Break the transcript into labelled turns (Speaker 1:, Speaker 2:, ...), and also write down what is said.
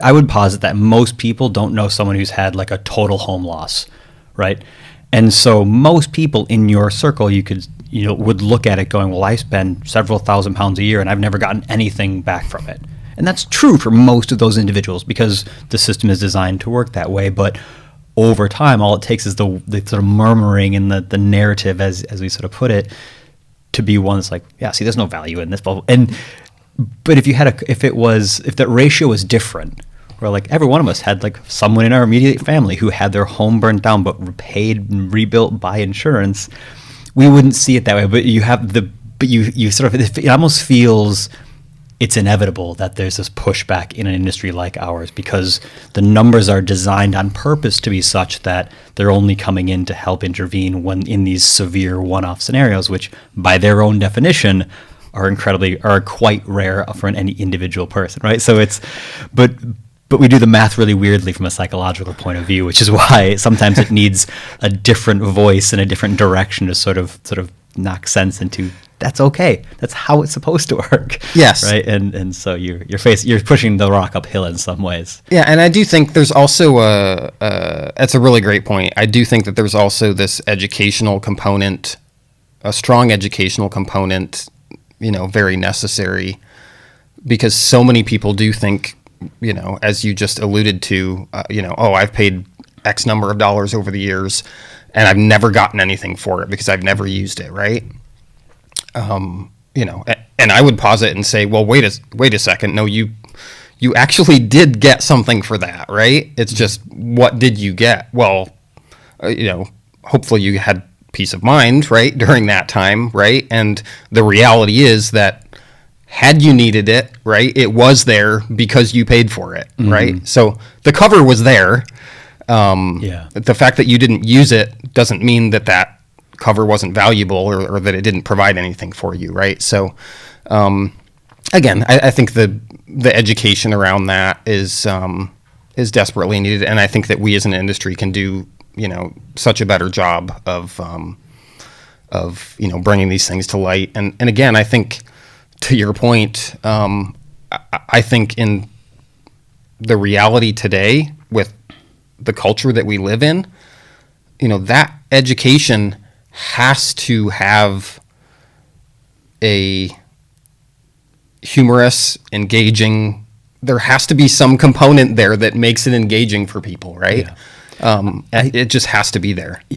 Speaker 1: I would posit that most people don't know someone who's had like a total home loss, right? And so most people in your circle, would look at it going, well, I spend several £1,000s a year and I've never gotten anything back from it. And that's true for most of those individuals because the system is designed to work that way. But over time, all it takes is the sort of murmuring in the narrative, as we sort of put it, to be one that's like, yeah, see, there's no value in this. But if that ratio was different, where like every one of us had like someone in our immediate family who had their home burned down but repaid and rebuilt by insurance, we wouldn't see it that way. But you sort of, it almost feels it's inevitable that there's this pushback in an industry like ours because the numbers are designed on purpose to be such that they're only coming in to help intervene when in these severe one-off scenarios, which by their own definition are quite rare for any individual person, right? So but we do the math really weirdly from a psychological point of view, which is why sometimes it needs a different voice and a different direction to sort of knock sense into. That's okay. That's how it's supposed to work.
Speaker 2: Yes.
Speaker 1: Right. And so you're pushing the rock uphill in some ways.
Speaker 2: Yeah, and I do think there's also that's a really great point. I do think that there's also this educational component, a strong educational component, very necessary, because so many people do think, as you just alluded to, I've paid X number of dollars over the years and I've never gotten anything for it because I've never used it, right? And I would pause it and say, well, wait a second. No, you actually did get something for that, right? It's just, what did you get? Well, hopefully you had peace of mind, right, during that time, right? And the reality is that had you needed it, right, it was there because you paid for it, right? So the cover was there. The fact that you didn't use it doesn't mean that cover wasn't valuable or that it didn't provide anything for you, right? So, again, I think the education around that is desperately needed, and I think that we as an industry can do such a better job of bringing these things to light. And again, I think, to your point, I think in the reality today with the culture that we live in, that education has to have a humorous, engaging, there has to be some component there that makes it engaging for people, right? Yeah. It just has to be there.